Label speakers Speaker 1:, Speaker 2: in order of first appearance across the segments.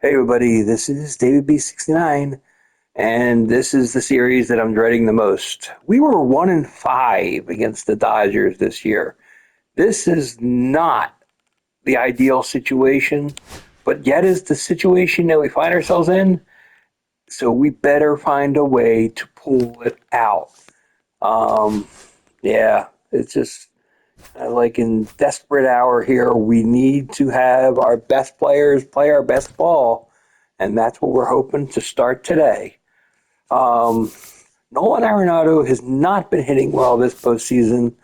Speaker 1: Hey everybody, this is David B69, and this is the series that I'm dreading the most. We were 1-5 against the Dodgers this year. This is not the ideal situation, but yet is the situation that we find ourselves in, so we better find a way to pull it out. Um, yeah, it's just like in desperate hour here, we need to have our best players play our best ball, and that's what we're hoping to start today. Um, Nolan Arenado has not been hitting well this postseason,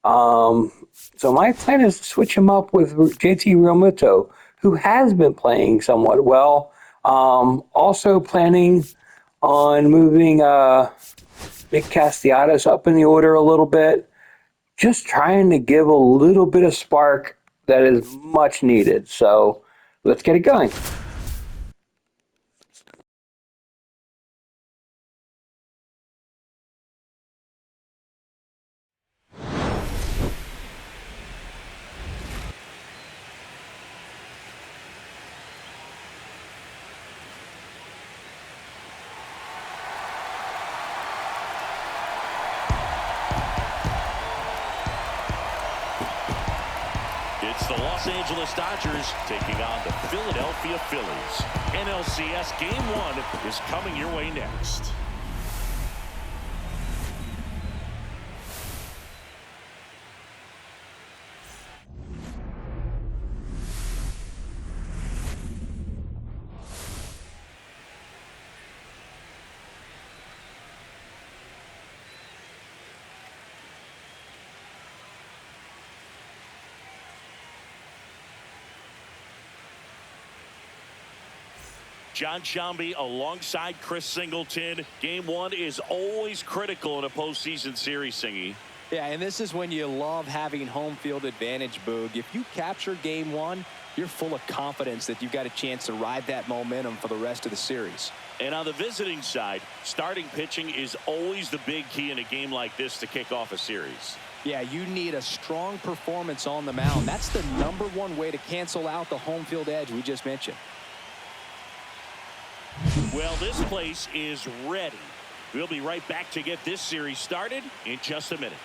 Speaker 1: um, so my plan is to switch him up with JT Realmuto, who has been playing somewhat well. Also planning on moving Nick Castellanos up in the order a little bit, just trying to give a little bit of spark that is much needed. So let's get it going.
Speaker 2: It's the Los Angeles Dodgers taking on the Philadelphia Phillies. NLCS Game 1 is coming your way next. John Sciambi alongside Chris Singleton. Game 1 is always critical in a postseason series, Singy.
Speaker 3: Yeah, and this is when you love having home field advantage, Boog. If you capture Game 1, you're full of confidence that you've got a chance to ride that momentum for the rest of the series.
Speaker 2: And on the visiting side, starting pitching is always the big key in a game like this to kick off a series.
Speaker 3: Yeah, you need a strong performance on the mound. That's the #1 way to cancel out the home field edge we just mentioned.
Speaker 2: Well, this place is ready. We'll be right back to get this series started in just a minute.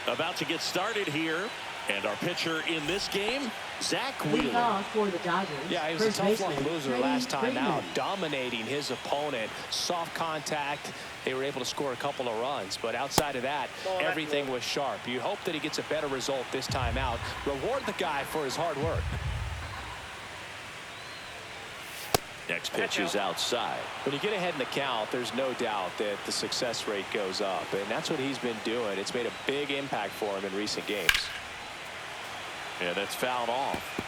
Speaker 2: About to get started here. And our pitcher in this game, Zach Wheeler.
Speaker 4: For the Dodgers.
Speaker 3: Yeah, he was a tough luck loser last time out, dominating his opponent. Soft contact. They were able to score a couple of runs, but outside of that, everything was sharp. You hope that he gets a better result this time out. Reward the guy for his hard work.
Speaker 2: Next pitch is outside.
Speaker 3: When you get ahead in the count, there's no doubt that the success rate goes up, and that's what he's been doing. It's made a big impact for him in recent games.
Speaker 2: And it's fouled off.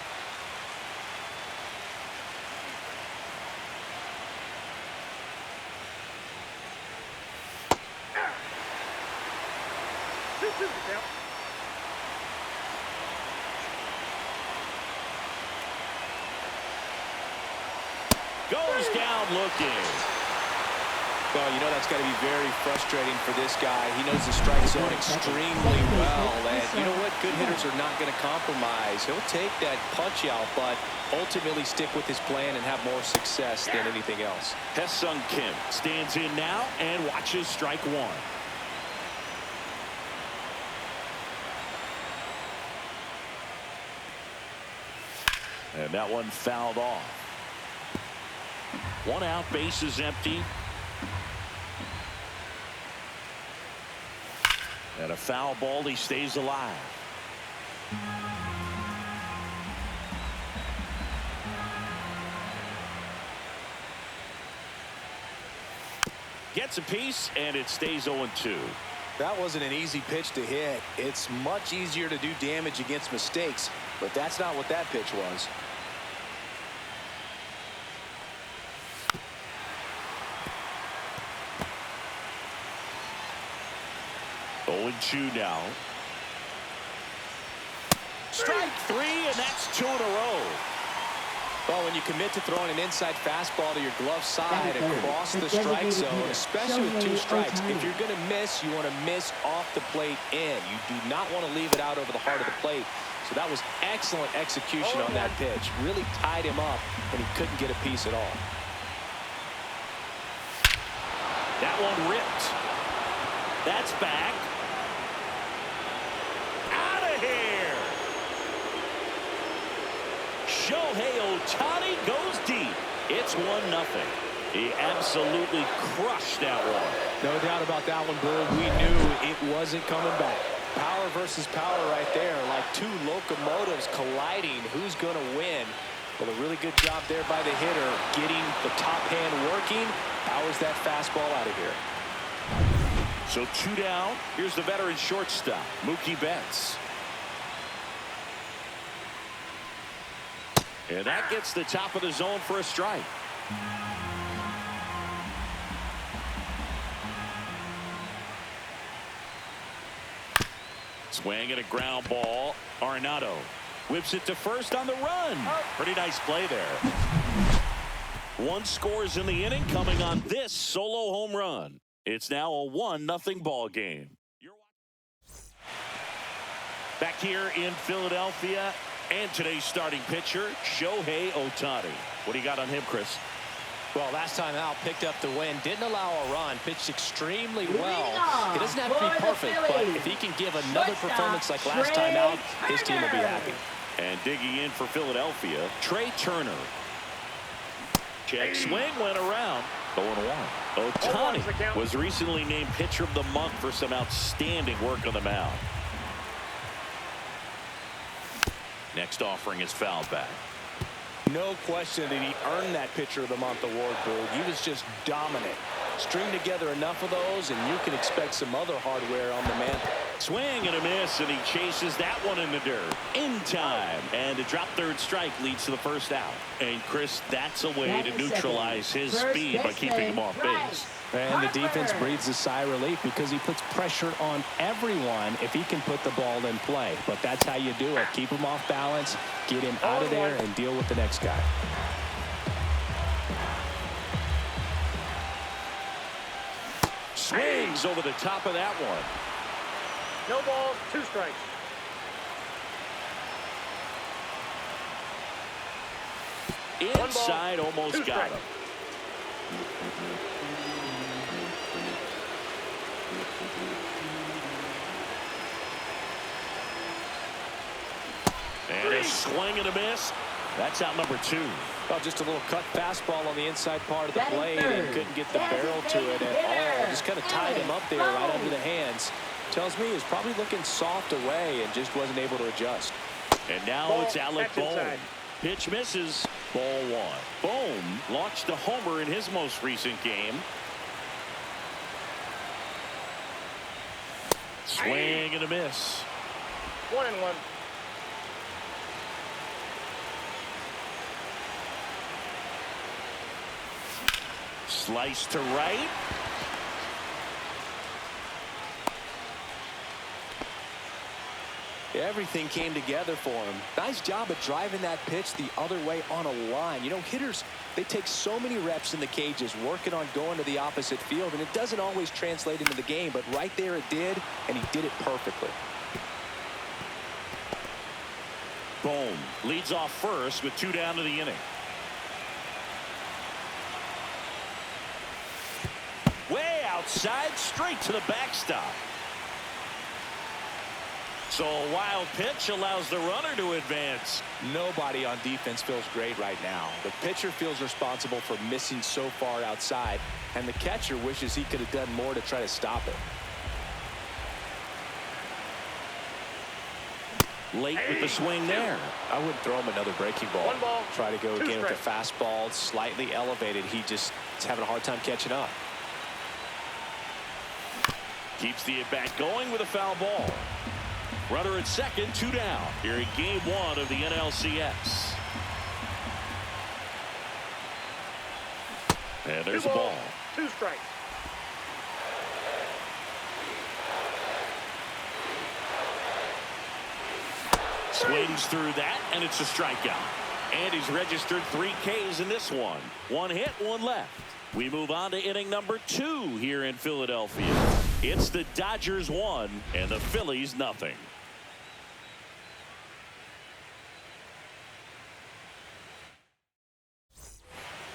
Speaker 2: Goes down looking.
Speaker 3: Well, you know that's got to be very frustrating for this guy. He knows the strike zone extremely well, and you know what? Good hitters are not going to compromise. He'll take that punch out, but ultimately stick with his plan and have more success than anything else.
Speaker 2: Ha-Seong Kim stands in now and watches strike one. And that one fouled off. One out, base is empty. And a foul ball, he stays alive. Gets a piece, and it stays 0-2.
Speaker 3: That wasn't an easy pitch to hit. It's much easier to do damage against mistakes, but that's not what that pitch was.
Speaker 2: 0-2 now. Strike three, and that's 2 in a row.
Speaker 3: Well, when you commit to throwing an inside fastball to your glove side across the strike zone, especially with 2 strikes, if you're going to miss, you want to miss off the plate in. You do not want to leave it out over the heart of the plate. So that was excellent execution on that pitch. Really tied him up, and he couldn't get a piece at all.
Speaker 2: That one ripped. That's back. Out of here. Shohei Ohtani goes deep. It's 1-0. He absolutely crushed that one.
Speaker 3: No doubt about that one, Bull. We knew it wasn't coming back. Power versus power right there, like 2 locomotives colliding. Who's going to win? Well, a really good job there by the hitter, getting the top hand working. Powers that fastball out of here.
Speaker 2: So 2 down. Here's the veteran shortstop, Mookie Betts. And that gets the top of the zone for a strike. Swing and a ground ball. Arenado whips it to first on the run. Pretty nice play there. 1 scores in the inning, coming on this solo home run. It's now a 1-0 ball game. Back here in Philadelphia, and today's starting pitcher, Shohei Ohtani. What do you got on him, Chris?
Speaker 3: Well, last time out, picked up the win, didn't allow a run, pitched extremely well. It doesn't have to be perfect, but if he can give another performance like last time out, his team will be happy.
Speaker 2: And digging in for Philadelphia, Trey Turner. Check swing went around. 0-1. Ohtani was recently named Pitcher of the Month for some outstanding work on the mound. Next offering is fouled back.
Speaker 3: No question that he earned that Pitcher of the Month award, Bull. He was just dominant. String together enough of those, and you can expect some other hardware on the man.
Speaker 2: Swing and a miss, and he chases that one in the dirt. In time. And a drop third strike leads to the first out. And, Chris, that's a way to neutralize his speed by keeping him off base.
Speaker 3: And the defense breathes a sigh of relief because he puts pressure on everyone if he can put the ball in play. But that's how you do it. Keep him off balance, get him out of there, and deal with the next guy.
Speaker 2: Swings over the top of that one.
Speaker 4: No balls, 2 strikes.
Speaker 2: Inside, almost got him. And a swing and a miss. That's out number 2.
Speaker 3: Well, just a little cut fastball on the inside part of the blade and couldn't get the barrel to it at all. Just kind of tied him up there right under the hands. Tells me he was probably looking soft away and just wasn't able to adjust.
Speaker 2: And now it's Alec Bohm. Pitch misses. Ball 1. Bohm launched a homer in his most recent game. Swing and a miss.
Speaker 4: 1-1.
Speaker 2: Slice to right.
Speaker 3: Everything came together for him. Nice job of driving that pitch the other way on a line. You know, hitters, they take so many reps in the cages working on going to the opposite field, and it doesn't always translate into the game, but right there it did, and he did it perfectly.
Speaker 2: Bohm leads off first with 2 down to the inning. Way outside, straight to the backstop. So a wild pitch allows the runner to advance.
Speaker 3: Nobody on defense feels great right now. The pitcher feels responsible for missing so far outside, and the catcher wishes he could have done more to try to stop it.
Speaker 2: Late with the swing there.
Speaker 3: I wouldn't throw him another breaking ball.
Speaker 4: 1 ball.
Speaker 3: Try to go
Speaker 4: 2
Speaker 3: again with the
Speaker 4: strikes.
Speaker 3: fastball, slightly elevated. He just is having a hard time catching up.
Speaker 2: Keeps the at-bat going with a foul ball. Runner at second, 2 down. Here in game 1 of the NLCS. And there's a ball.
Speaker 4: 2 strikes.
Speaker 2: Swings through that, and it's a strikeout. And he's registered 3 Ks in this one. 1 hit, 1 left. We move on to inning number 2 here in Philadelphia. It's the Dodgers 1 and the Phillies nothing.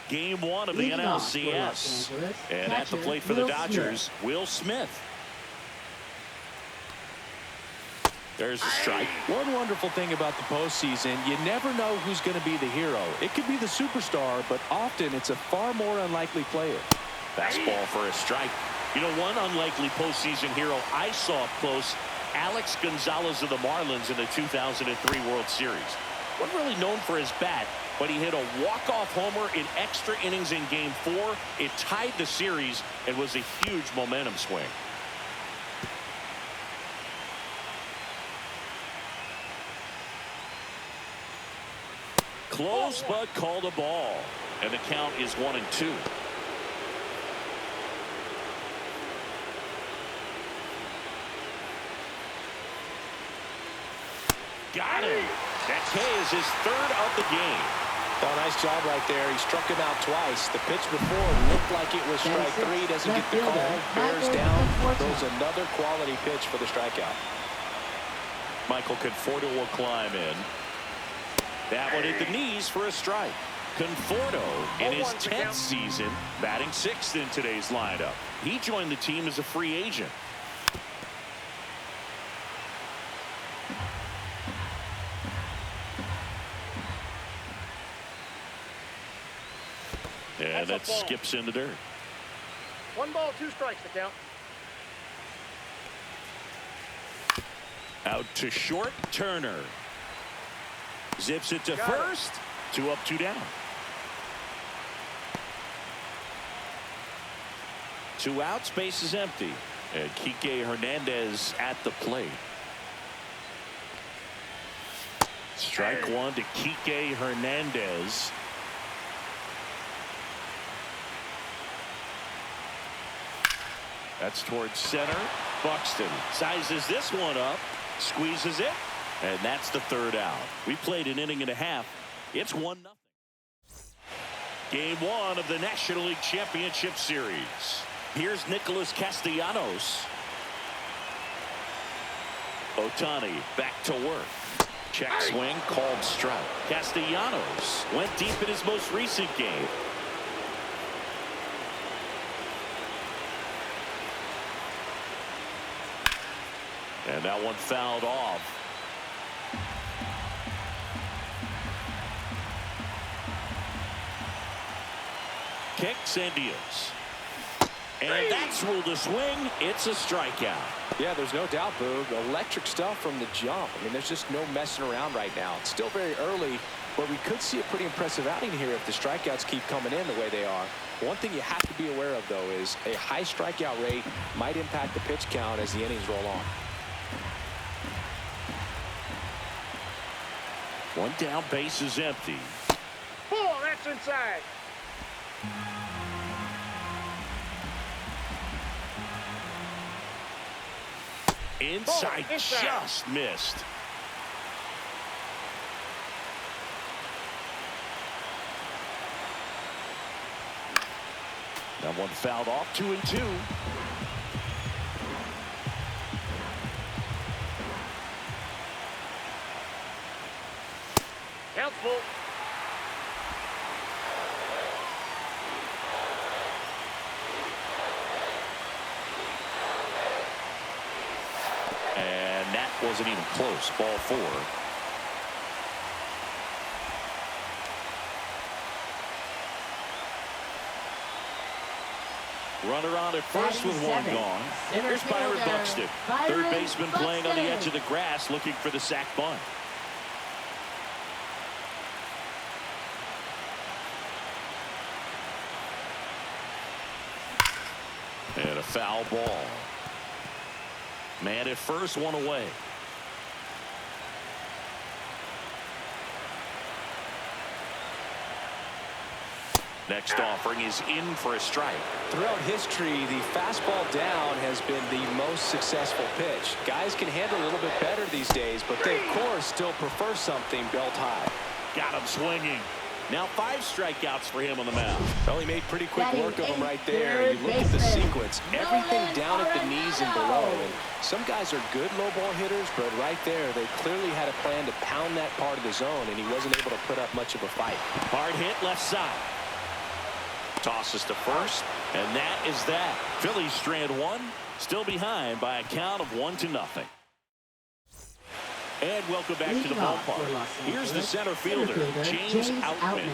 Speaker 2: Game 1 of the NLCS. And at the plate for the Dodgers, Will Smith. There's a strike.
Speaker 3: One wonderful thing about the postseason, you never know who's going to be the hero. It could be the superstar, but often it's a far more unlikely player.
Speaker 2: Fastball for a strike. You know, one unlikely postseason hero I saw up close, Alex Gonzalez of the Marlins in the 2003 World Series. Wasn't really known for his bat, but he hit a walk-off homer in extra innings in Game 4. It tied the series and was a huge momentum swing. Close, but called a ball. And the count is 1-2. Got him. That K is his 3rd of the game.
Speaker 3: Oh, nice job right there. He struck him out twice. The pitch before looked like it was strike 3. Doesn't get the call. Bears down. Throws another quality pitch for the strikeout.
Speaker 2: Michael Conforto will climb in. That one hit the knees for a strike. Conforto in his 10th season, batting 6th in today's lineup. He joined the team as a free agent. And that skips in the dirt.
Speaker 4: 1 ball, 2 strikes to count.
Speaker 2: Out to short, Turner. Zips it to first. 2 up, 2 down. 2 outs, base is empty. And Kike Hernandez at the plate. Strike 1 to Kike Hernandez. That's towards center. Buxton sizes this one up, squeezes it, and that's the 3rd out. We played an inning and a half. It's 1-0. Game 1 of the National League Championship Series. Here's Nicholas Castellanos. Ohtani back to work. Check swing, called strike. Castellanos went deep in his most recent game. And that one fouled off. Kicks and deals. And that's ruled a swing. It's a strikeout.
Speaker 3: Yeah, there's no doubt, Boog. Electric stuff from the jump. I mean, there's just no messing around right now. It's still very early, but we could see a pretty impressive outing here if the strikeouts keep coming in the way they are. One thing you have to be aware of, though, is a high strikeout rate might impact the pitch count as the innings roll on.
Speaker 2: 1 down, base is empty.
Speaker 4: Ball, that's inside.
Speaker 2: Inside, just missed. That one fouled off. 2-2.
Speaker 4: Count full.
Speaker 2: And that wasn't even close. Ball 4. Runner on at first with 1 gone. Here's Byron Buxton. 3rd baseman playing on the edge of the grass looking for the sac bunt. And a foul ball. Man at first, 1 away. Next offering is in for a strike.
Speaker 3: Throughout history, the fastball down has been the most successful pitch. Guys can handle a little bit better these days, but they, of course, still prefer something belt high.
Speaker 2: Got him swinging. Now 5 strikeouts for him on the mound.
Speaker 3: Well, he made pretty quick work of him right there. You look at the sequence, everything down at the knees and below. And some guys are good low ball hitters, but right there, they clearly had a plan to pound that part of the zone, and he wasn't able to put up much of a fight.
Speaker 2: Hard hit left side. Tosses to first, and that is that. Phillies strand 1, still behind by a count of 1-0. And welcome back to the ballpark. Here's the center fielder, James Outman.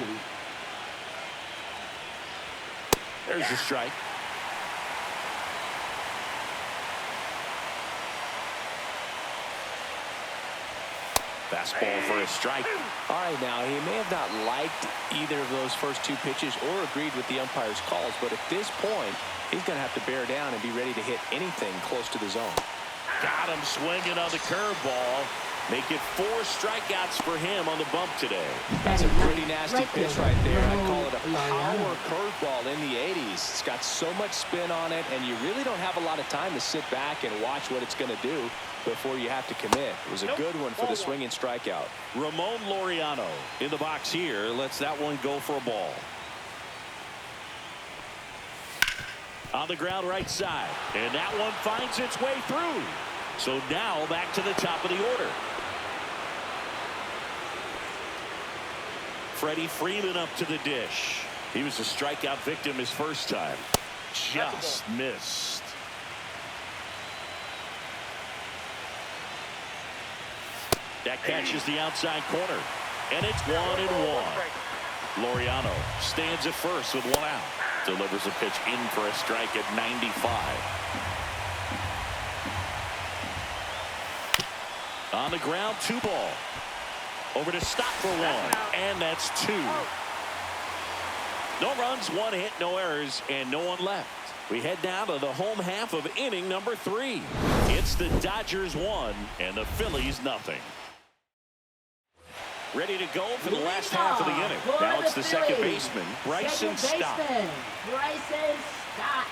Speaker 2: There's the strike. Fastball for a strike.
Speaker 3: All right, now, he may have not liked either of those first 2 pitches or agreed with the umpire's calls, but at this point, he's going to have to bear down and be ready to hit anything close to the zone.
Speaker 2: Got him swinging on the curveball. Make it 4 strikeouts for him on the bump today.
Speaker 3: That's a pretty nasty pitch right there. I call it a power curveball in the 80s. It's got so much spin on it, and you really don't have a lot of time to sit back and watch what it's going to do before you have to commit. It was a good one for the swinging strikeout.
Speaker 2: Ramon Laureano in the box here lets that one go for a ball. On the ground right side, and that one finds its way through. So now back to the top of the order. Freddie Freeman up to the dish. He was a strikeout victim his first time. Just missed. That catches the outside corner. And it's 1-1. Laureano stands at first with 1 out. Delivers a pitch in for a strike at 95. On the ground, 2 ball. Over to stop for 1. And that's 2. No runs, 1 hit, no errors, and no one left. We head down to the home half of inning number 3. It's the Dodgers 1 and the Phillies 0. Ready to go for the last half of the inning. Now it's the second baseman, Bryson Stott.
Speaker 5: Bryson Stott.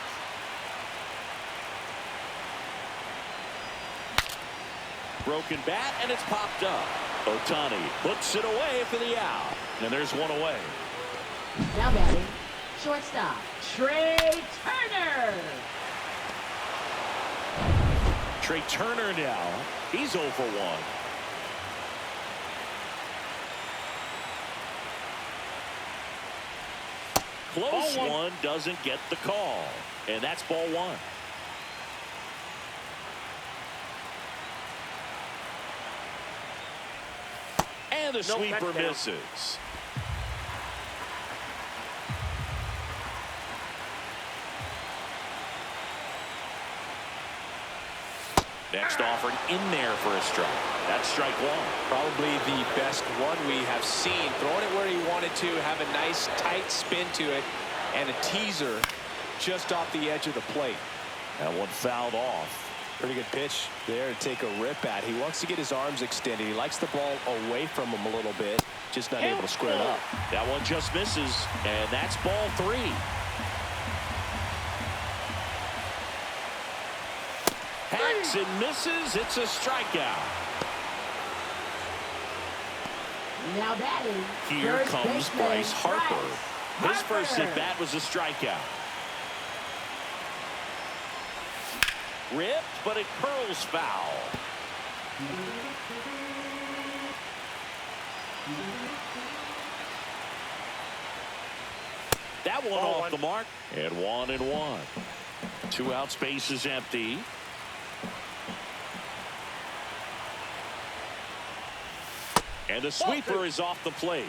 Speaker 2: Broken bat, and it's popped up. Ohtani puts it away for the out. And there's 1 away.
Speaker 5: Now batting, shortstop, Trey Turner.
Speaker 2: Trey Turner now. He's 0 for 1. Close one doesn't get the call. And that's ball 1. And the sweeper misses. Next offered in there for a strike. That's strike 1.
Speaker 3: Probably the best one we have seen. Throwing it where he wanted to, have a nice tight spin to it, and a teaser just off the edge of the plate.
Speaker 2: That one fouled off.
Speaker 3: Pretty good pitch there to take a rip at. He wants to get his arms extended. He likes the ball away from him a little bit, just not able to square it up.
Speaker 2: That one just misses, and that's ball 3. Hacks and misses. It's a strikeout.
Speaker 5: Now batting,
Speaker 2: Here
Speaker 5: first
Speaker 2: comes
Speaker 5: baseman,
Speaker 2: Bryce Harper. His first
Speaker 5: Harper.
Speaker 2: at bat was a strikeout. Ripped, but it curls foul. That one off the mark, and 1-1. 2 out, space is empty. And the sweeper is off the plate.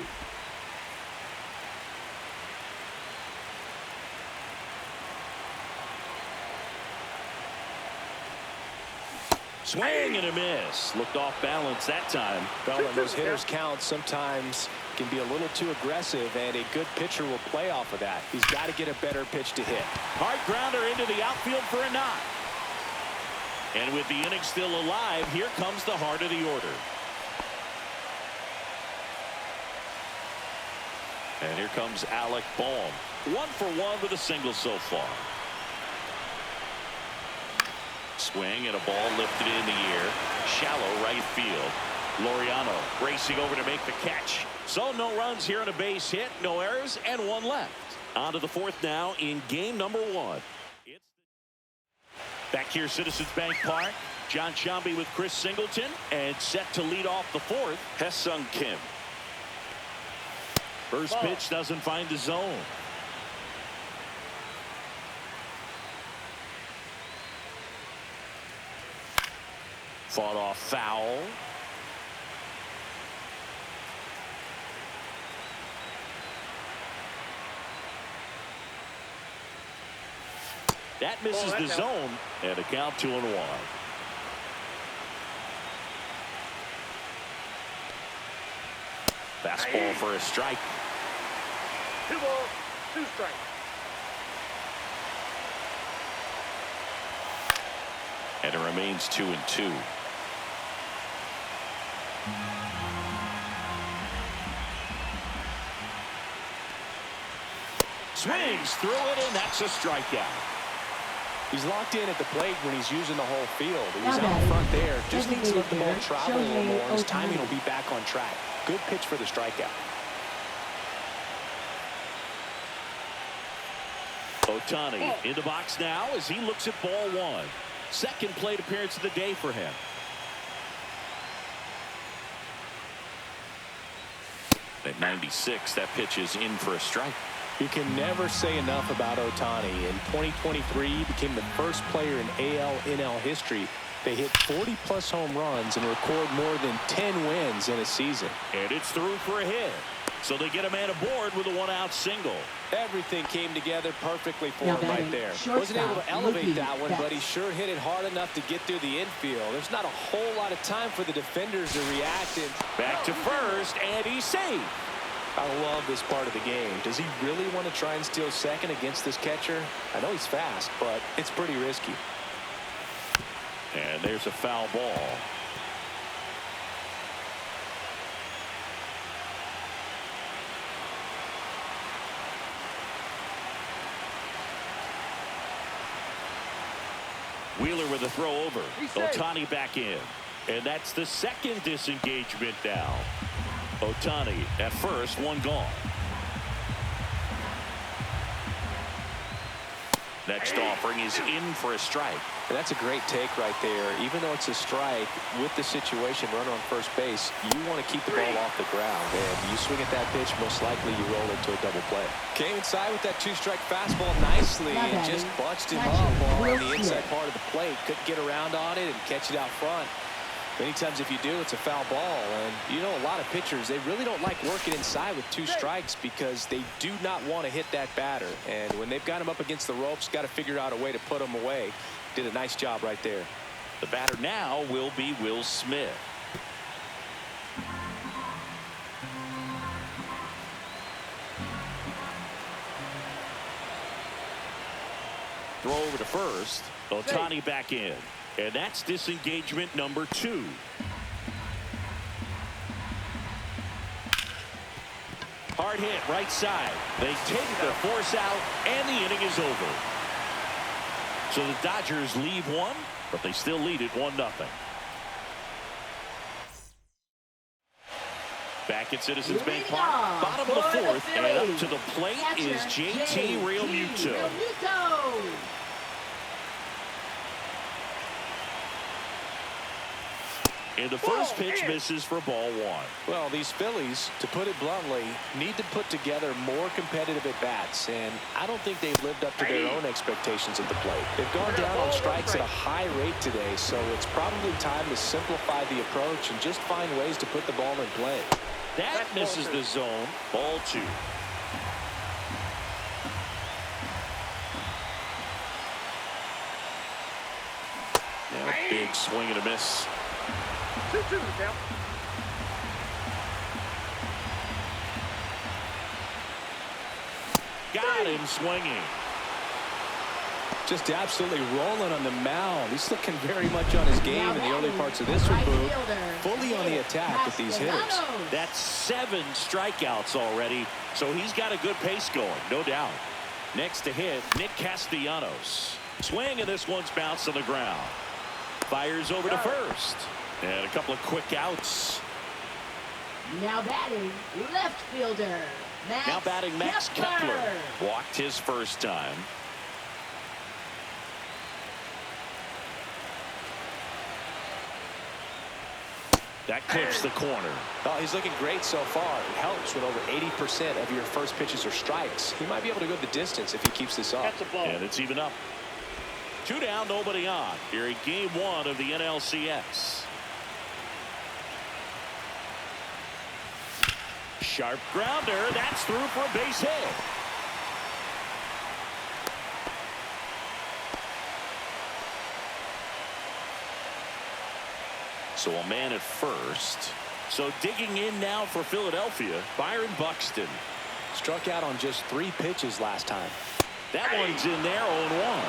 Speaker 2: Swing and a miss. Looked off balance that time.
Speaker 3: Well, when those hitters count, sometimes can be a little too aggressive, and a good pitcher will play off of that. He's got to get a better pitch to hit.
Speaker 2: Hard grounder into the outfield for a knock. And with the inning still alive, here comes the heart of the order. And here comes Alec Bohm. 1 for 1 with a single so far. Swing and a ball lifted in the air. Shallow right field. Laureano racing over to make the catch. So no runs here on a base hit, no errors, and one left. On to the fourth now in game number 1. Back here, Citizens Bank Park. John Shambi with Chris Singleton, and set to lead off the fourth, Haesung Kim. First pitch doesn't find the zone. Fought off foul. That misses the zone, and a count 2-1. Fastball for a strike.
Speaker 4: 2 balls, 2 strikes.
Speaker 2: And it remains 2-2. Swings through it, and that's a strikeout.
Speaker 3: He's locked in at the plate when he's using the whole field. He's out front there. Just needs to let the ball travel a little more. His timing will be back on track. Good pitch for the strikeout.
Speaker 2: Ohtani in the box now as he looks at ball 1. Second plate appearance of the day for him. At 96, that pitch is in for a strike.
Speaker 3: You can never say enough about Ohtani. In 2023, he became the first player in AL/NL history to hit 40-plus home runs and record more than 10 wins in a season.
Speaker 2: And it's through for a hit. So they get a man aboard with a 1-out single.
Speaker 3: Everything came together perfectly for him right there. Wasn't able to elevate that one, but he sure hit it hard enough to get through the infield. There's not a whole lot of time for the defenders to react.
Speaker 2: Back to first, and he's safe.
Speaker 3: I love this part of the game. Does he really want to try and steal second against this catcher? I know he's fast, but it's pretty risky.
Speaker 2: And there's a foul ball. Wheeler with a throw over. Ohtani back in. And that's the second disengagement now. Ohtani at first, 1 gone. Next offering is in for a strike.
Speaker 3: And that's a great take right there. Even though it's a strike, with the situation, runner on first base, you want to keep the ball off the ground. And you swing at that pitch, most likely you roll into a double play. Came inside with that 2-strike fastball nicely and just bunched him up on the inside part of the plate. Couldn't get around on it and catch it out front. Many times if you do, it's a foul ball. And you know, a lot of pitchers, they really don't like working inside with 2 strikes because they do not want to hit that batter. And when they've got him up against the ropes, got to figure out a way to put him away. Did a nice job right there.
Speaker 2: The batter now will be Will Smith. Throw over to first. Ohtani back in. And that's disengagement number 2. Hard hit right side. They take the force out, and the inning is over. So the Dodgers leave 1, but they still lead it 1-0. Back at Citizens Bank Park, bottom of the fourth, and up to the plate is JT Realmuto. And the first pitch misses for ball 1.
Speaker 3: Well, these Phillies, to put it bluntly, need to put together more competitive at-bats, and I don't think they've lived up to their own expectations at the plate. They've gone down on strikes at a high rate today, so it's probably time to simplify the approach and just find ways to put the ball in play.
Speaker 2: That misses the zone. Ball 2. Now a big swing and a miss.
Speaker 4: 2-2 the count.
Speaker 2: Got him swinging.
Speaker 3: Just absolutely rolling on the mound. He's looking very much on his game in the early parts of this move. Fully on the attack with these hitters.
Speaker 2: That's 7 strikeouts already, so he's got a good pace going, no doubt. Next to hit, Nick Castellanos. Swing, and this one's bounced on the ground. Fires over to first. And a couple of quick outs.
Speaker 5: Now batting, left fielder.
Speaker 2: Now batting Max Kepler. Walked his first time. That clips the corner.
Speaker 3: Oh, he's looking great so far. It helps when over 80% of your first pitches are strikes. He might be able to go the distance if he keeps this up.
Speaker 4: That's a ball.
Speaker 2: And it's even up. 2 down, nobody on. Here in game 1 of the NLCS. Sharp grounder. That's through for a base hit. So a man at first. So digging in now for Philadelphia, Byron Buxton.
Speaker 3: Struck out on just 3 pitches last time.
Speaker 2: That one's in there, 0-1.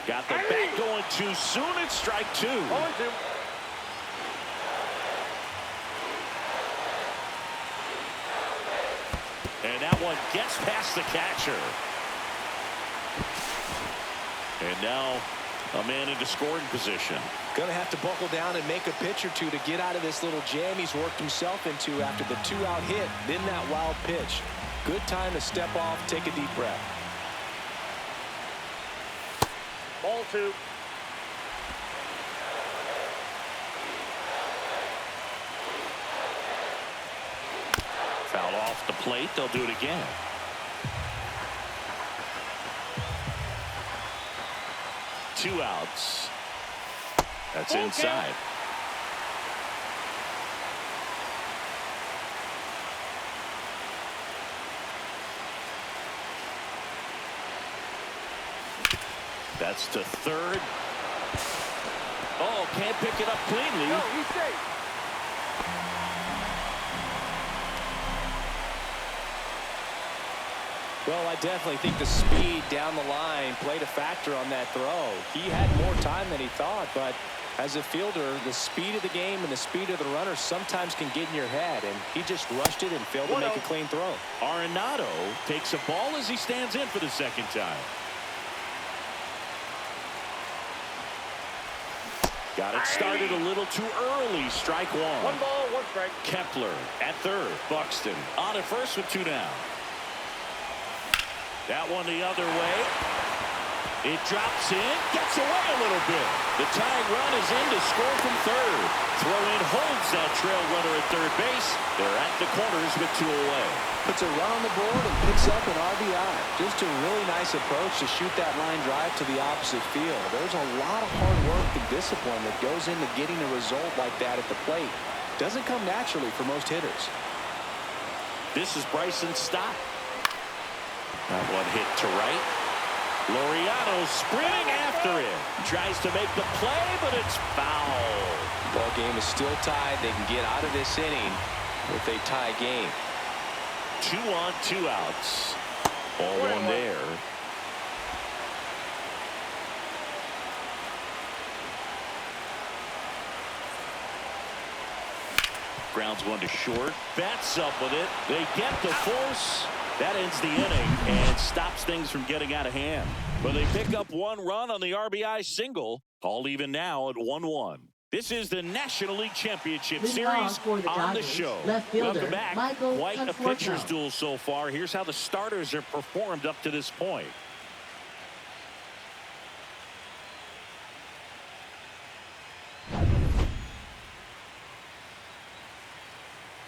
Speaker 2: Got the bat going too soon. It's strike 2.
Speaker 4: 0-2.
Speaker 2: And that one gets past the catcher. And now a man into scoring position.
Speaker 3: Going to have to buckle down and make a pitch or two to get out of this little jam he's worked himself into after the 2-out hit. Then that wild pitch. Good time to step off, take a deep breath.
Speaker 4: Ball 2.
Speaker 2: Foul off the plate. They'll do it again. Two outs. That's inside. That's to third. Oh, can't pick it up cleanly.
Speaker 4: No, he's safe.
Speaker 3: Well, I definitely think the speed down the line played a factor on that throw. He had more time than he thought, but as a fielder, the speed of the game and the speed of the runner sometimes can get in your head, and he just rushed it and failed to make a clean throw.
Speaker 2: Arenado takes a ball as he stands in for the second time. Got it started a little too early. Strike 1.
Speaker 4: 1 ball, 1 strike.
Speaker 2: Kepler at third. Buxton on at first with 2 down. That one the other way. It drops in, gets away a little bit. The tying run is in to score from third. Throw in holds that trail runner at third base. They're at the corners with 2 away.
Speaker 3: Puts a run on the board and picks up an RBI. Just a really nice approach to shoot that line drive to the opposite field. There's a lot of hard work and discipline that goes into getting a result like that at the plate. Doesn't come naturally for most hitters.
Speaker 2: This is Bryson Stott. That one hit to right. Laureano sprinting after it. Tries to make the play, but it's foul.
Speaker 3: Ball game is still tied. They can get out of this inning with a tie game.
Speaker 2: 2 on, 2 outs. Ball 1 there. Grounds 1 to short. Bats up with it. They get the force. That ends the inning and stops things from getting out of hand. But they pick up 1 run on the RBI single. All even now at 1-1. This is the National League Championship Series on the show. Welcome back. Quite a pitcher's duel so far. Here's how the starters have performed up to this point.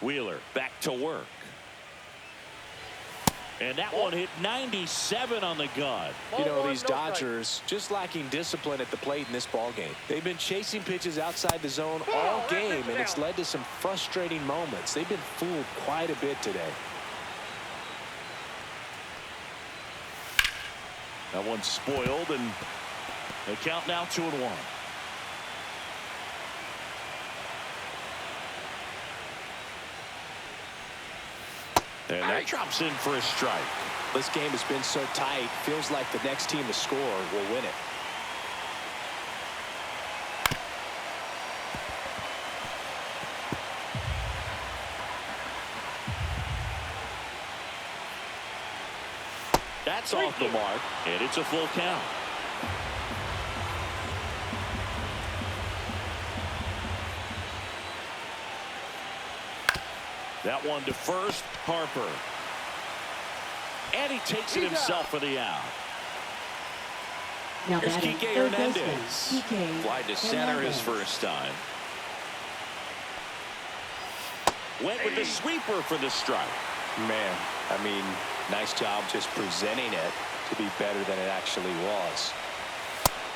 Speaker 2: Wheeler back to work. And that one hit 97 on the gun.
Speaker 3: You know, these Dodgers just lacking discipline at the plate in this ball game. They've been chasing pitches outside the zone all game, and it's led to some frustrating moments. They've been fooled quite a bit today.
Speaker 2: That one's spoiled, and the count now 2-1. And that drops in for a strike.
Speaker 3: This game has been so tight, feels like the next team to score will win it.
Speaker 2: That's off the mark, and it's a full count. That one to first, Harper. And he takes it himself for the out.
Speaker 5: Now
Speaker 2: Here's
Speaker 5: batting
Speaker 2: Kike
Speaker 5: third
Speaker 2: Hernandez.
Speaker 5: baseman, Kike
Speaker 2: Fly to center his
Speaker 5: Hernandez.
Speaker 2: first time. Went with the sweeper for the strike.
Speaker 3: Man, I mean, nice job just presenting it to be better than it actually was.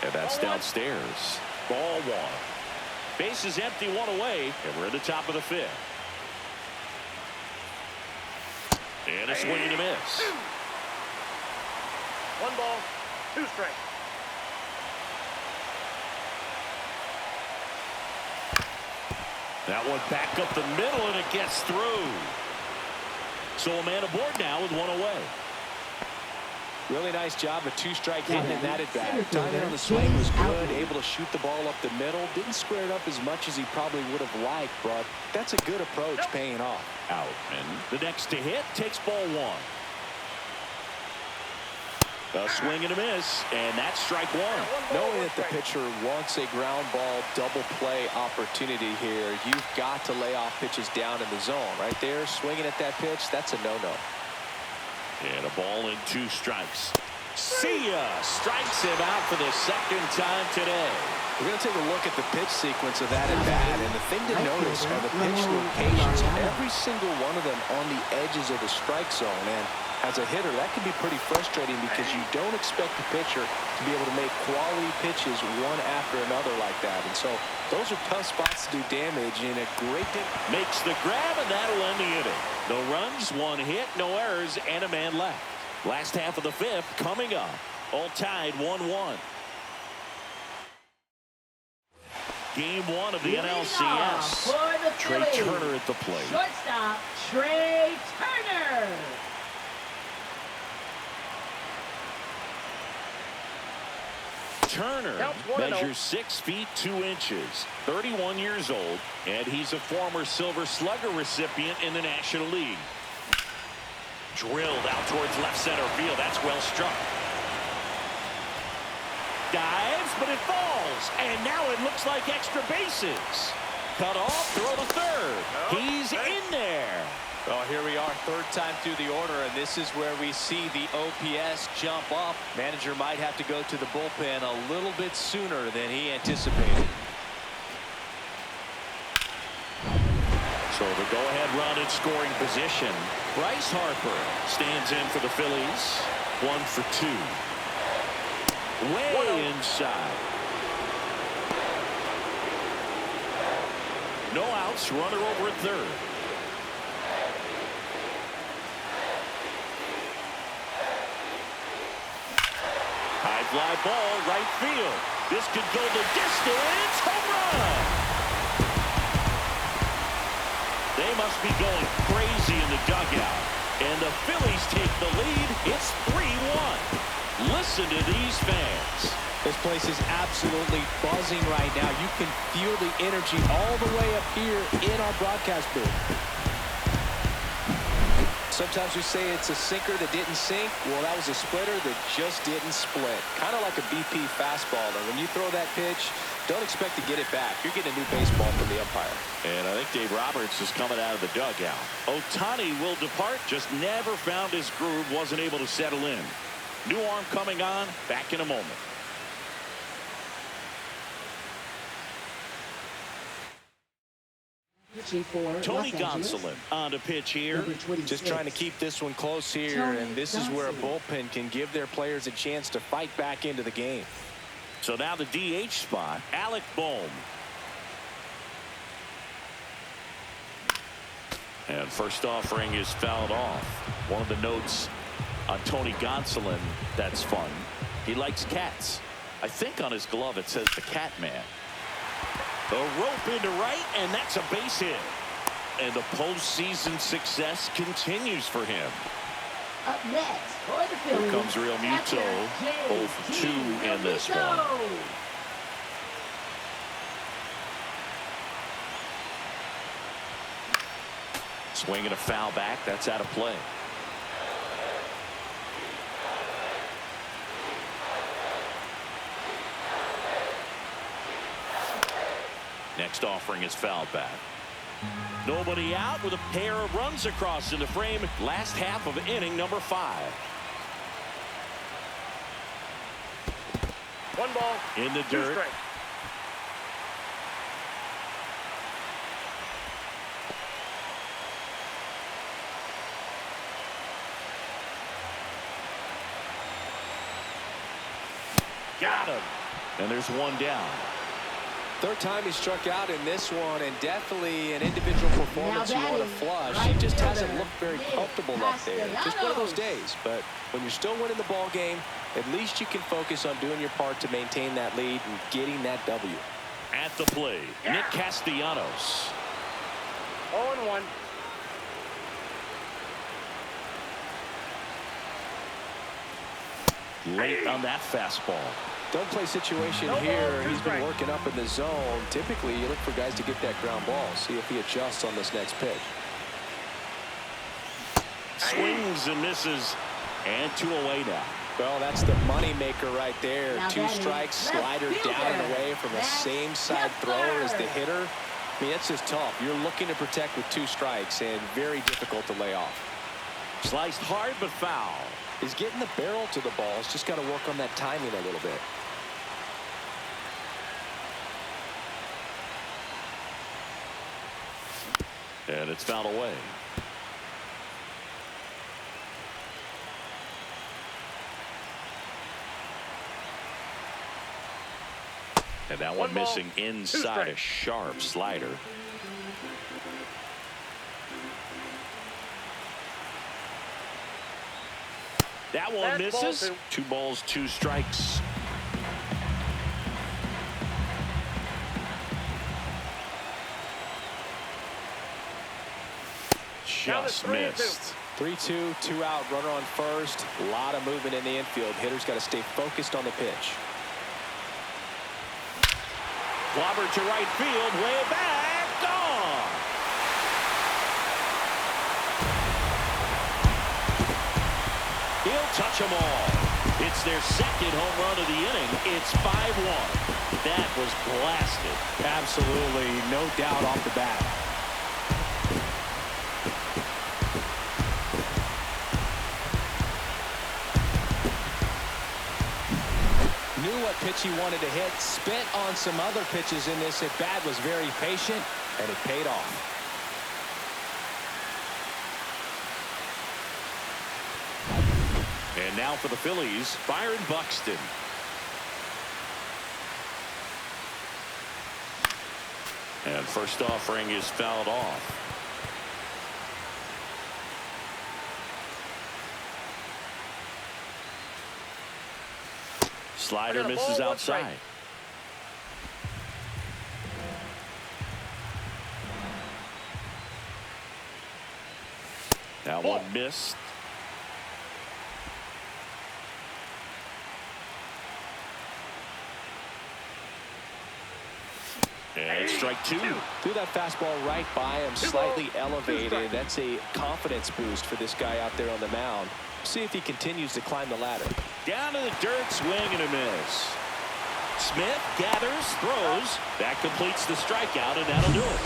Speaker 2: And that's downstairs. Ball one. Base is empty, one away, and we're at the top of the fifth. And a swing and a miss.
Speaker 4: 1 ball, 2 strikes.
Speaker 2: That one back up the middle, and it gets through. So a man aboard now with one away.
Speaker 3: Really nice job, a 2-strike hitting in that at bat.
Speaker 5: Center
Speaker 3: Timing
Speaker 5: fielder,
Speaker 3: on the swing was
Speaker 5: James
Speaker 3: good,
Speaker 5: Outman.
Speaker 3: able to shoot the ball up the middle. Didn't square it up as much as he probably would have liked, but that's a good approach, paying off.
Speaker 2: Out. And the next to hit takes ball one. A swing and a miss, and that's strike one.
Speaker 3: Knowing that the pitcher wants a ground ball double play opportunity here, you've got to lay off pitches down in the zone. Right there, swinging at that pitch, that's a no-no.
Speaker 2: And a ball and 2 strikes. See ya! Strikes him out for the second time today.
Speaker 3: We're going to take a look at the pitch sequence of that at bat, and the thing to notice are the pitch locations. Every single one of them on the edges of the strike zone, and as a hitter, that can be pretty frustrating because you don't expect the pitcher to be able to make quality pitches one after another like that. And so those are tough spots to do damage, and a great
Speaker 2: Makes the grab, and that'll end the inning. No runs, 1 hit, no errors, and a man left. Last half of the fifth coming up. All tied 1-1. Game 1 of the
Speaker 5: Leading off
Speaker 2: NLCS.
Speaker 5: for the
Speaker 2: Trey
Speaker 5: Phillies.
Speaker 2: Turner at the plate.
Speaker 5: Shortstop, Trey Turner.
Speaker 2: Turner
Speaker 4: Counts 1-0.
Speaker 2: measures 6 feet 2 inches, 31 years old, and he's a former Silver Slugger recipient in the National League. Drilled out towards left center field. That's well struck. Dives, but it falls, and now it looks like extra bases. Cut off, throw to third. He's in there.
Speaker 3: Well, here we are, third time through the order, and this is where we see the OPS jump up. Manager might have to go to the bullpen a little bit sooner than he anticipated.
Speaker 2: So the go-ahead run in scoring position. Bryce Harper stands in for the Phillies. 1 for 2. Way inside. No outs, runner over at third. High fly ball, right field. This could go the distance. Home run! They must be going crazy in the dugout. And the Phillies take the lead. It's 3-1. Listen to these fans.
Speaker 3: This place is absolutely buzzing right now. You can feel the energy all the way up here in our broadcast booth. Sometimes we say it's a sinker that didn't sink. Well, that was a splitter that just didn't split. Kind of like a BP fastball. And when you throw that pitch, don't expect to get it back. You're getting a new baseball from the umpire.
Speaker 2: And I think Dave Roberts is coming out of the dugout. Ohtani will depart. Just never found his groove. Wasn't able to settle in. New arm coming on. Back in a moment. Tony Gonsolin on to pitch here.
Speaker 3: Just trying to keep this one close here, and this is where a bullpen can give their players a chance to fight back into the game.
Speaker 2: So now the DH spot, Alec Bohm. And first offering is fouled off. One of the notes on Tony Gonsolin that's fun. He likes cats. I think on his glove it says the Cat Man. A rope into right, and that's a base hit. And the postseason success continues for him.
Speaker 5: Up next for the Phillies.
Speaker 2: Here comes Real Muto,
Speaker 5: catcher
Speaker 2: 0 for 2 in this one. Swinging a foul back, that's out of play. Next offering is fouled back. Nobody out with a pair of runs across in the frame. Last half of inning number 5.
Speaker 4: One ball.
Speaker 2: In the
Speaker 4: 2
Speaker 2: dirt.
Speaker 4: strikes.
Speaker 2: Got him. And there's one down.
Speaker 3: Third time he struck out in this one, and definitely an individual performance you want to flush. He just hasn't looked very comfortable up there. Just one of those days. But when you're still winning the ball game, at least you can focus on doing your part to maintain that lead and getting that W.
Speaker 2: At the play, Nick Castellanos.
Speaker 4: 0-1.
Speaker 2: Late on that fastball.
Speaker 3: Don't play situation
Speaker 4: No ball,
Speaker 3: here.
Speaker 4: 2
Speaker 3: He's been
Speaker 4: strikes.
Speaker 3: working up in the zone. Typically, you look for guys to get that ground ball. See if he adjusts on this next pitch.
Speaker 2: Swings and misses. And 2 away now.
Speaker 3: Well, that's the money maker right there.
Speaker 5: Now
Speaker 3: 2
Speaker 5: batting,
Speaker 3: strikes,
Speaker 5: left
Speaker 3: slider down and
Speaker 5: fielder.
Speaker 3: away from the
Speaker 5: That's
Speaker 3: same side
Speaker 5: Kepler.
Speaker 3: thrower as the hitter. I mean, it's just tough. You're looking to protect with 2 strikes and very difficult to lay off.
Speaker 2: Sliced hard but foul.
Speaker 3: He's getting the barrel to the ball. He's just got to work on that timing a little bit.
Speaker 2: And it's fouled away. And that one
Speaker 4: One ball,
Speaker 2: missing
Speaker 4: 2
Speaker 2: inside a
Speaker 4: strikes.
Speaker 2: sharp slider. That one
Speaker 4: That's ball
Speaker 2: misses.
Speaker 4: 2.
Speaker 2: 2 balls, 2 strikes.
Speaker 4: Count it
Speaker 2: Just
Speaker 4: 3-2.
Speaker 2: missed.
Speaker 3: 3-2, 2 out, runner on first. A lot of movement in the infield. Hitter's got to stay focused on the pitch.
Speaker 2: Clobber to right field, way back, gone. He'll touch them all. It's their second home run of the inning. It's 5-1. That was blasted.
Speaker 3: Absolutely, no doubt off the bat. Knew what pitch he wanted to hit, spent on some other pitches in this at bat, was very patient, and it paid off.
Speaker 2: And now for the Phillies, Byron Buxton. And first offering is fouled off. Slider
Speaker 4: I got a
Speaker 2: misses
Speaker 4: ball, 1
Speaker 2: outside.
Speaker 4: strike.
Speaker 2: That
Speaker 4: Ball.
Speaker 2: one missed. And strike 2.
Speaker 3: Threw that fastball right by him,
Speaker 4: 2
Speaker 3: slightly
Speaker 4: balls, 2
Speaker 3: elevated.
Speaker 4: strikes.
Speaker 3: That's a confidence boost for this guy out there on the mound. See if he continues to climb the ladder.
Speaker 2: Down to the dirt, swing and a miss. Smith gathers, throws. That completes the strikeout, and that'll do it.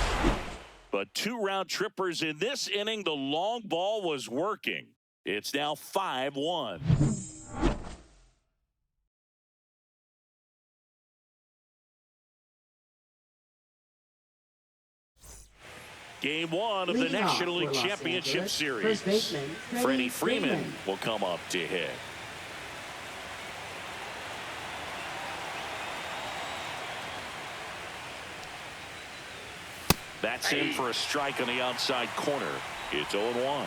Speaker 2: But 2 round trippers in this inning. The long ball was working. It's now 5-1. Game 1 of the
Speaker 5: Leading off
Speaker 2: National
Speaker 5: for
Speaker 2: League
Speaker 5: Los
Speaker 2: Championship
Speaker 5: Angeles,
Speaker 2: Series.
Speaker 5: first baseman,
Speaker 2: Freddie Freeman will come up to hit. That's in for a strike on the outside corner. It's 0-1.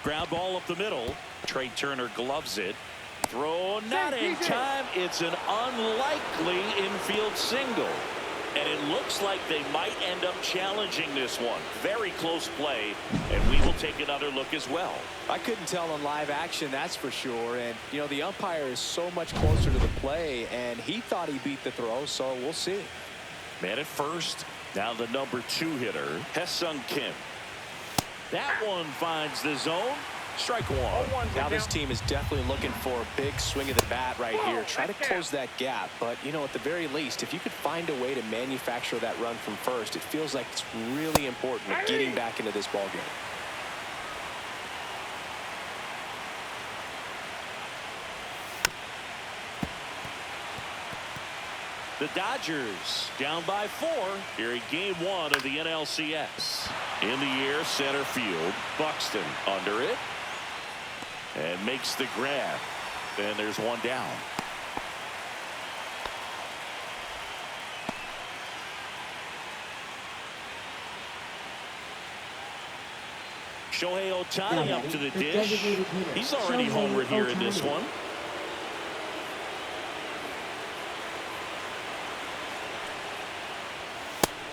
Speaker 2: Ground ball up the middle. Trey Turner gloves it. Throw not in time. It's an unlikely infield single. And it looks like they might end up challenging this one. Very close play, and we will take another look as well.
Speaker 3: I couldn't tell on live action, that's for sure. And, you know, the umpire is so much closer to the play, and he thought he beat the throw, so we'll see.
Speaker 2: Man at first. Now the number 2 hitter, Haesung Kim. That one finds the zone. Strike one.
Speaker 3: Now this team is definitely looking for a big swing of the bat right here. Try to close that gap. But, you know, at the very least, if you could find a way to manufacture that run from first, it feels like it's really important with getting back into this ballgame.
Speaker 2: The Dodgers down by 4 here in game 1 of the NLCS. In the air, center field. Buxton under it. And makes the grab. And there's one down. Shohei Ohtani up to the dish. He's already homered here in this one.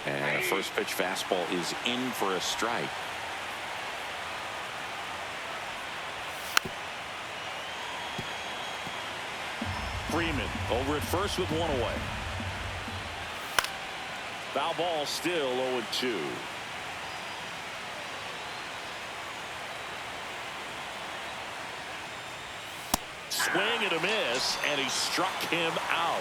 Speaker 2: And a first pitch fastball is in for a strike. Freeman over at first with one away. Foul ball, still 0-2. Swing and a miss, and he struck him out.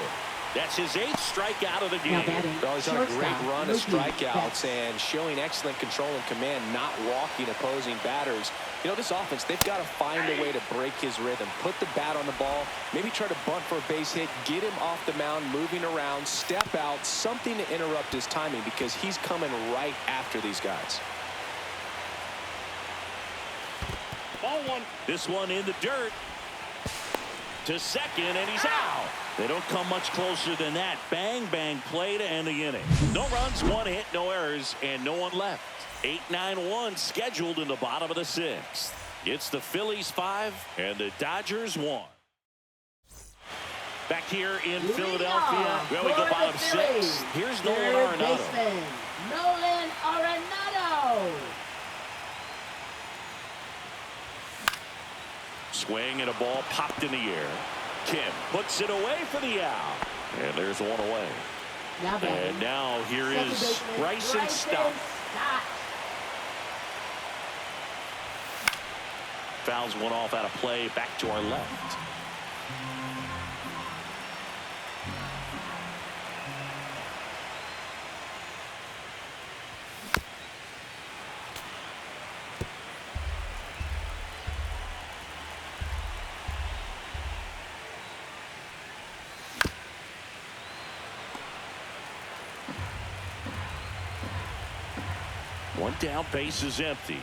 Speaker 2: That's his 8th strikeout of the game.
Speaker 3: Well, he's on a great run of strikeouts and showing excellent control and command, not walking opposing batters. You know, this offense, they've got to find a way to break his rhythm, put the bat on the ball, maybe try to bunt for a base hit, get him off the mound, moving around, step out, something to interrupt his timing because he's coming right after these guys.
Speaker 2: Ball one. This one in the dirt. To second, and he's out. They don't come much closer than that. Bang, bang play to end the inning. No runs, 1 hit, no errors, and no one left. 8-9-1 scheduled in the bottom of the 6th. It's the Phillies 5 and the Dodgers 1. Back here in Philadelphia. Well, we go bottom 6. Here's Nolan Arenado.
Speaker 5: Nolan Arenado.
Speaker 2: Swing and a ball popped in the air. Kim puts it away for the out. And there's one away. And now here is Bryson Stott. Fouls one off out of play, back to our left. One down, base is empty.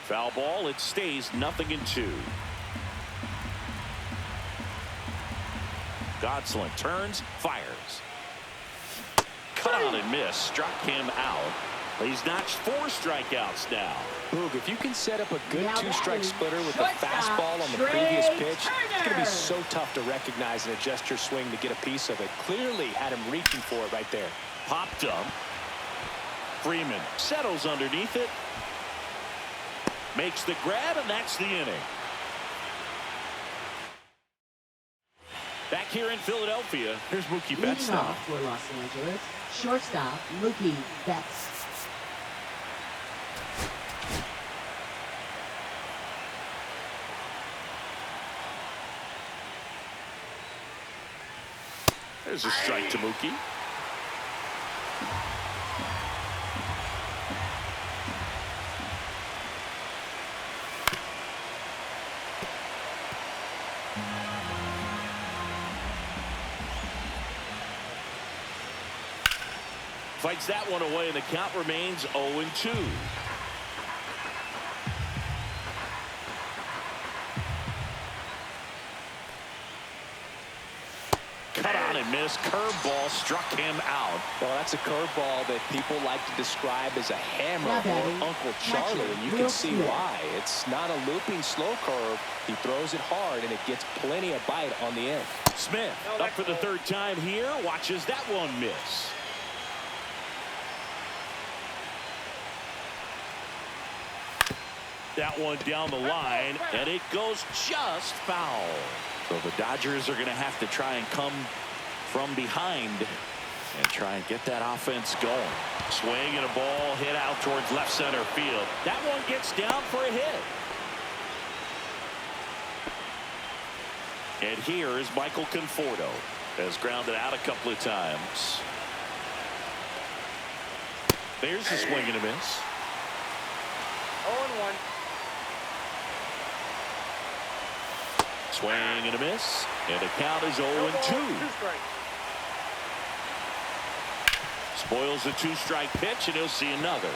Speaker 2: Foul ball, it stays 0-2. Godsland turns, fires. Cut on and miss, struck him out. He's notched 4 strikeouts now.
Speaker 3: Boog, if you can set up a good 2-strike splitter with the fastball on the previous pitch, it's going to be so tough to recognize and adjust your swing to get a piece of it. Clearly had him reaching for it right there.
Speaker 2: Popped up. Freeman settles underneath it. Makes the grab, and that's the inning. Back here in Philadelphia, here's Mookie Betts
Speaker 5: Leading
Speaker 2: now.
Speaker 5: off for Los Angeles, shortstop Mookie Betts.
Speaker 2: There's a strike to Mookie. Fights that one away, and the count remains 0-2. Cut on and miss. Curveball struck him out.
Speaker 3: Well, that's a curveball that people like to describe as a hammer or Uncle Charlie, and you can see why. It's not a looping slow curve. He throws it hard, and it gets plenty of bite on the end.
Speaker 2: Smith up for the 3rd time here. Watches that one miss. That one down the line, and it goes just foul. So the Dodgers are going to have to try and come from behind and try and get that offense going. Swing and a ball hit out towards left center field. That one gets down for a hit. And here is Michael Conforto. Has grounded out a couple of times. There's a swing and a miss.
Speaker 4: 0-1.
Speaker 2: Swing and a miss. And the count is 0-2.
Speaker 4: Two strikes.
Speaker 2: Spoils the two-strike pitch, and he'll see another.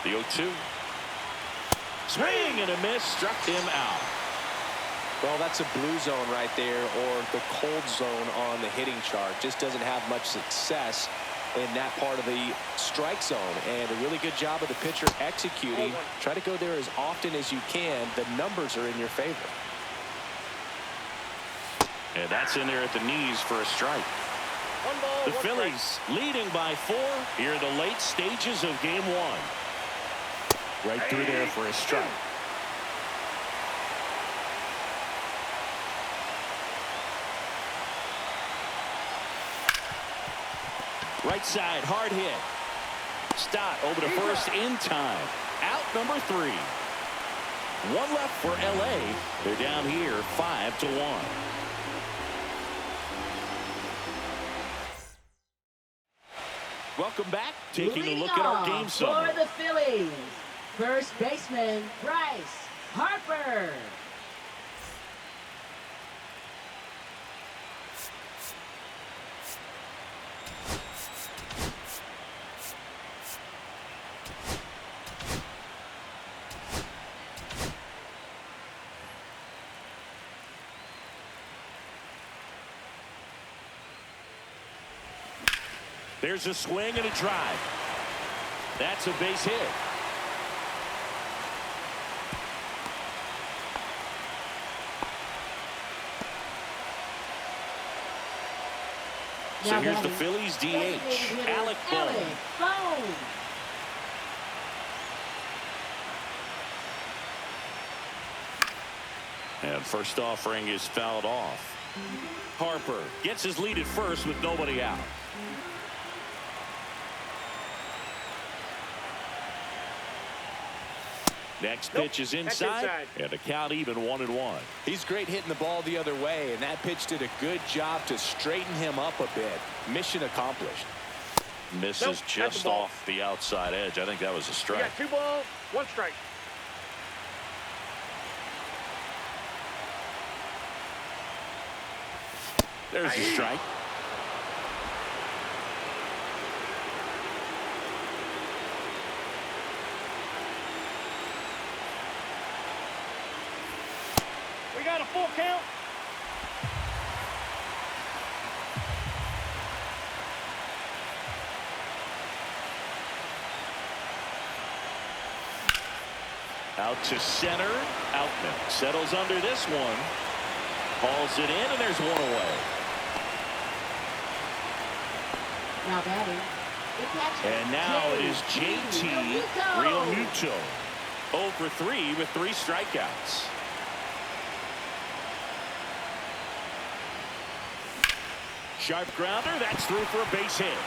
Speaker 2: The 0-2. Swing and a miss, struck him out.
Speaker 3: Well, that's a blue zone right there, or the cold zone on the hitting chart. Just doesn't have much success in that part of the strike zone. And a really good job of the pitcher executing. Try to go there as often as you can. The numbers are in your favor.
Speaker 2: And that's in there at the knees for a strike.
Speaker 4: One ball,
Speaker 2: The
Speaker 4: one
Speaker 2: Phillies leading by 4 here in the late stages of game 1. Right through there for a strike. Right side, hard hit. Stott over to first in time. Out number 3. One left for LA. They're down here 5-1. Welcome back. Taking a look at our game summary.
Speaker 5: For the Phillies, first baseman Bryce Harper.
Speaker 2: There's a swing and a drive. That's a base hit. So here's the Phillies DH, Alec Bohm. And first offering is fouled off. Harper gets his lead at first with nobody out. Next pitch is inside, and the count even 1-1.
Speaker 3: He's great hitting the ball the other way, and that pitch did a good job to straighten him up a bit. Mission accomplished.
Speaker 2: Misses just off the outside edge. I think that was a strike.
Speaker 4: You got 2 balls, 1 strike.
Speaker 2: There's the strike.
Speaker 4: We got a full count.
Speaker 2: Out to center. Outman settles under this one. Hauls it in, and there's one away.
Speaker 5: Now batting, the catcher.
Speaker 2: And now it is JT Realmuto. 0 for 3 with 3 strikeouts. Sharp grounder. That's through for a base hit.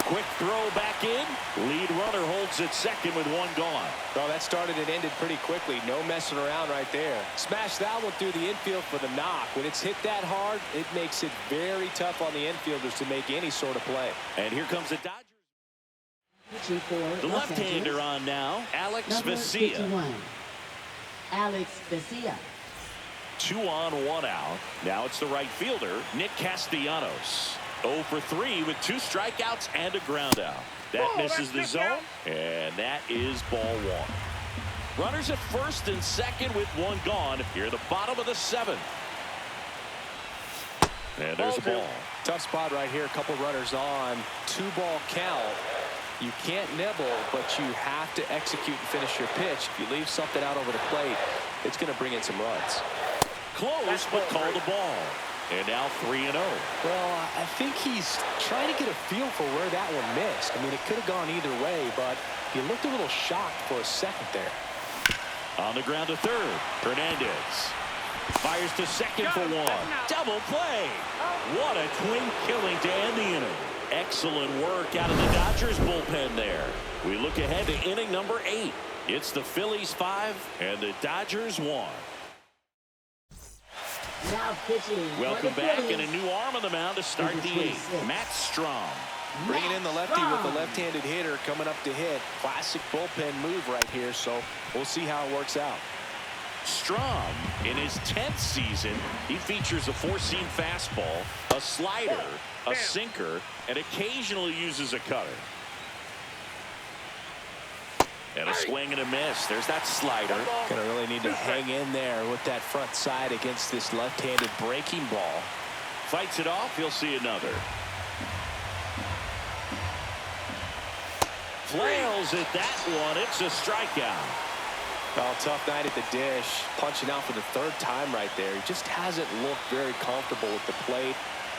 Speaker 2: Quick throw back in. Lead runner holds at second with 1 gone.
Speaker 3: Well, that started and ended pretty quickly. No messing around right there. Smash that one through the infield for the knock. When it's hit that hard, it makes it very tough on the infielders to make any sort of play.
Speaker 2: And here comes the Dodgers.
Speaker 5: Pitching for
Speaker 2: The
Speaker 5: Los
Speaker 2: left-hander
Speaker 5: Angeles,
Speaker 2: on now, Alex
Speaker 5: number
Speaker 2: Vesia.
Speaker 5: 51, Alex Vesia.
Speaker 2: 2 on, 1 out. Now it's the right fielder, Nick Castellanos. 0 for 3 with 2 strikeouts and a ground out. That misses the zone, and that is ball 1. Runners at first and second with 1 gone here at the bottom of the 7th. And there's a ball.
Speaker 3: Tough spot right here. A couple runners on. 2-ball count. You can't nibble, but you have to execute and finish your pitch. If you leave something out over the plate, it's going to bring in some runs.
Speaker 2: Close, but called a ball. And now 3-0.
Speaker 3: Well, I think he's trying to get a feel for where that one missed. I mean, it could have gone either way, but he looked a little shocked for a second there.
Speaker 2: On the ground to third. Hernandez fires to second for one. Double play. What a twin killing to end the inning. Excellent work out of the Dodgers bullpen there. We look ahead to inning number 8. It's the Phillies 5 and the Dodgers 1.
Speaker 5: Now pitching.
Speaker 2: Welcome back, and a new arm on the mound to start the 8th. Matt Strom.
Speaker 3: Bringing in the lefty with the left-handed hitter coming up to hit. Classic bullpen move right here, so we'll see how it works out.
Speaker 2: Strom, in his 10th season, he features a 4-seam fastball, a slider, a sinker, and occasionally uses a cutter. And a swing and a miss. There's that slider.
Speaker 3: Gonna really need to hang in there with that front side against this left-handed breaking ball.
Speaker 2: Fights it off. He'll see another. Flails at that one. It's a strikeout.
Speaker 3: Oh, tough night at the dish. Punching out for the 3rd time right there. He just hasn't looked very comfortable with the plate.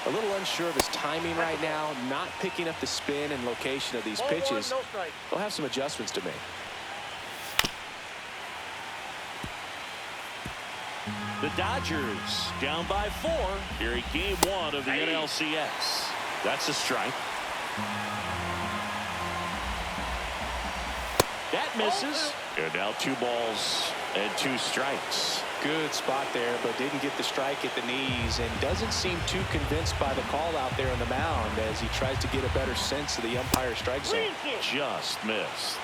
Speaker 3: A little unsure of his timing right now. Not picking up the spin and location of these pitches. He'll have some adjustments to make.
Speaker 2: The Dodgers down by 4 here in game 1 of the NLCS. That's a strike. That misses. And now 2 balls and 2 strikes.
Speaker 3: Good spot there, but didn't get the strike at the knees and doesn't seem too convinced by the call out there on the mound as he tries to get a better sense of the umpire strike zone.
Speaker 2: Just missed.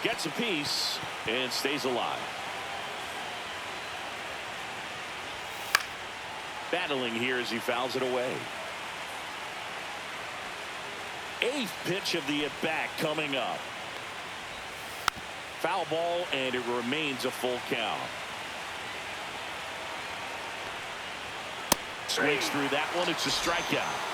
Speaker 2: Gets a piece and stays alive. Battling here as he fouls it away. 8th pitch of the at-bat coming up. Foul ball, and it remains a full count. Swings through that one. It's a strikeout.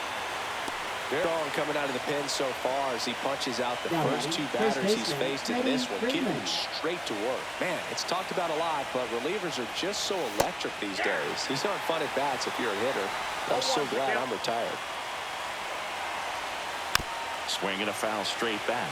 Speaker 3: Very strong coming out of the pen so far as he punches out the first 2 batters he's faced in this one, getting them straight to work. Man, it's talked about a lot, but relievers are just so electric these days. These aren't fun at bats if you're a hitter. I'm so glad I'm retired.
Speaker 2: Swing and a foul straight back.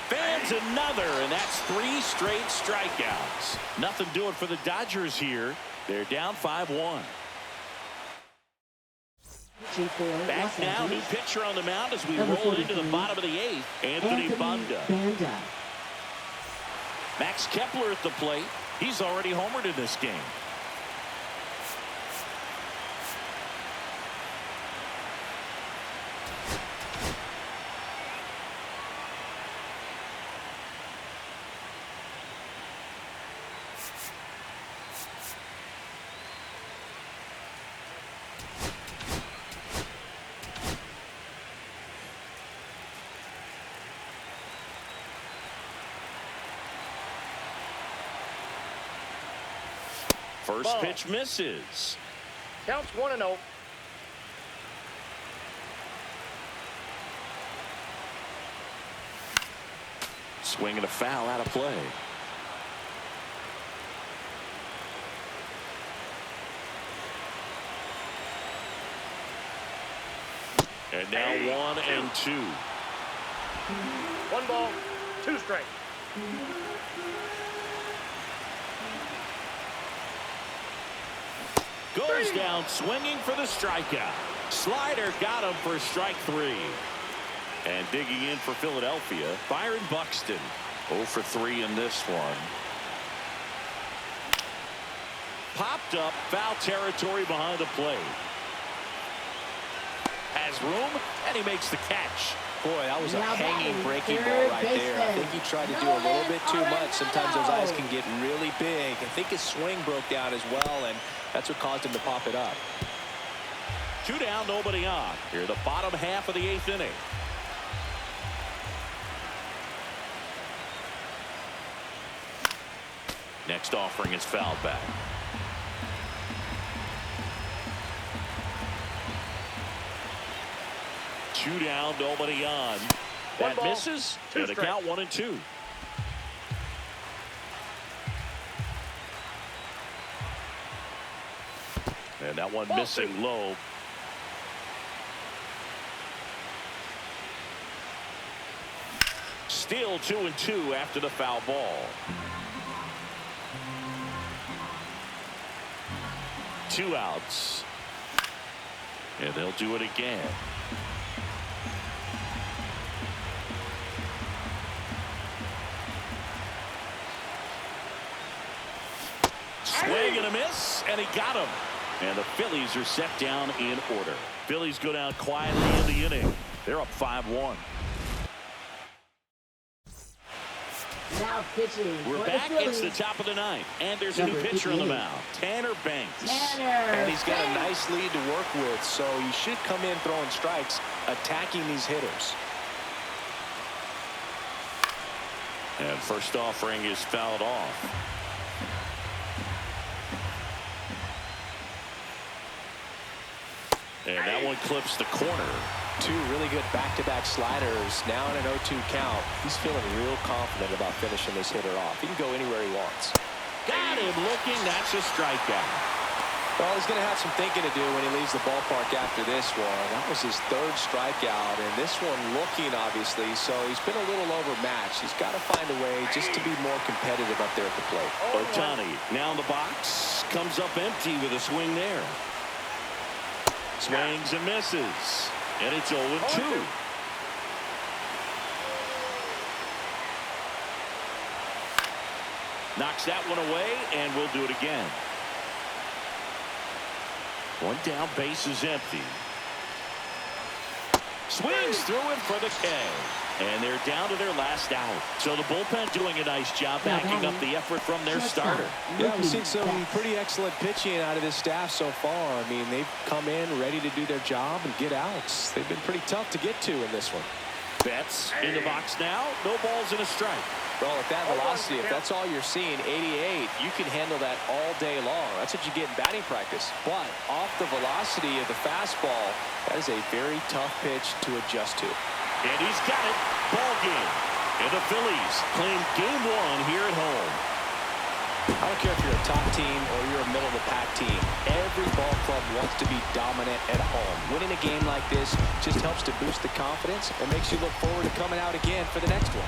Speaker 2: Fans another, and that's 3 straight strikeouts. Nothing doing for the Dodgers here. They're down 5-1. Back now, new pitcher on the mound as we roll into the bottom of the 8th. Anthony Banda. Max Kepler at the plate. He's already homered in this game. First pitch misses.
Speaker 4: Counts 1-0.
Speaker 2: Swing and a foul out of play. And now 1-2.
Speaker 4: 1 ball, 2 strikes.
Speaker 2: Goes down swinging for the strikeout. Slider got him for strike 3. And digging in for Philadelphia, Byron Buxton. 0 for 3 in this one. Popped up, foul territory behind the plate. Has room, and he makes the catch.
Speaker 3: Boy, that was a hanging breaking ball right there. I think he tried to do a little bit too much. Sometimes those eyes can get really big. I think his swing broke down as well, and that's what caused him to pop it up.
Speaker 2: 2 down, nobody on. Here, the bottom half of the 8th inning. Next offering is fouled back. 2 down, nobody on. That misses, and the count 1-2. And that one missing low. Still 2-2 after the foul ball. 2 outs. And they'll do it again. Swing and a miss, and he got him. And the Phillies are set down in order. Phillies go down quietly in the inning. They're up 5-1.
Speaker 5: Now pitching.
Speaker 2: We're back. It's the top of the 9th, and there's a new pitcher on the mound, Tanner Banks.
Speaker 3: And he's got a nice lead to work with, so he should come in throwing strikes, attacking these hitters.
Speaker 2: And first offering is fouled off. And that one clips the corner.
Speaker 3: 2 really good back-to-back sliders. Now in an 0-2 count. He's feeling real confident about finishing this hitter off. He can go anywhere he wants.
Speaker 2: Got him looking. That's a strikeout.
Speaker 3: Well, he's going to have some thinking to do when he leaves the ballpark after this one. That was his 3rd strikeout, and this one looking, obviously, so he's been a little overmatched. He's got to find a way just to be more competitive up there at the plate.
Speaker 2: Ohtani now in the box. Comes up empty with a swing there. Swings and misses. And it's 0-2. Knocks that one away, and we'll do it again. 1 down, base is empty. Swings through it for the K. And they're down to their last out. So the bullpen doing a nice job backing up the effort from their starter.
Speaker 3: Yeah, we've seen some pretty excellent pitching out of this staff so far. I mean, they've come in ready to do their job and get outs. They've been pretty tough to get to in this one.
Speaker 2: Betts in the box now. No balls and a strike.
Speaker 3: Well, at that velocity, if that's all you're seeing, 88, you can handle that all day long. That's what you get in batting practice. But off the velocity of the fastball, that is a very tough pitch to adjust to.
Speaker 2: And he's got it. Ball game. And the Phillies claim game 1 here at home.
Speaker 3: I don't care if you're a top team or you're a middle-of-the-pack team. Every ball club wants to be dominant at home. Winning a game like this just helps to boost the confidence and makes you look forward to coming out again for the next one.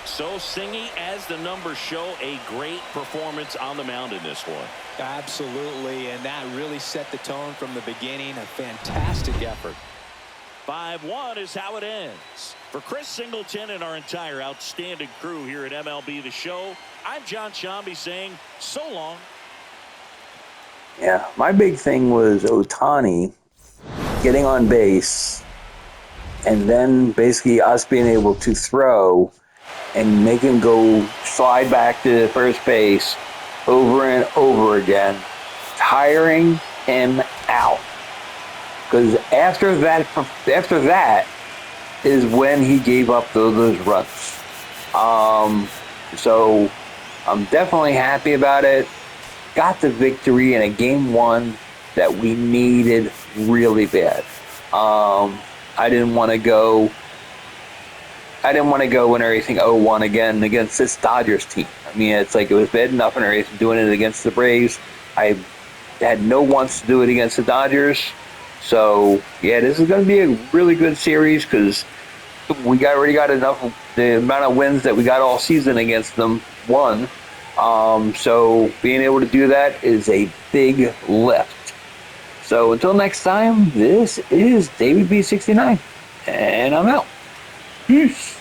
Speaker 2: So Singy, as the numbers show, a great performance on the mound in this one.
Speaker 3: Absolutely, and that really set the tone from the beginning. A fantastic effort.
Speaker 2: 5-1 is how it ends. For Chris Singleton and our entire outstanding crew here at MLB The Show, I'm John Shambi saying so long.
Speaker 1: Yeah, my big thing was Ohtani getting on base and then basically us being able to throw and make him go slide back to first base over and over again, tiring him out. Because after that is when he gave up those runs. So I'm definitely happy about it. Got the victory in a game 1 that we needed really bad. I didn't want to go and everything 0-1 again against this Dodgers team. I mean, it's like it was bad enough and everything doing it against the Braves. I had no wants to do it against the Dodgers. So, yeah, this is going to be a really good series because we already got enough of the amount of wins that we got all season against them won. So being able to do that is a big lift. So until next time, this is David B69, and I'm out. Peace.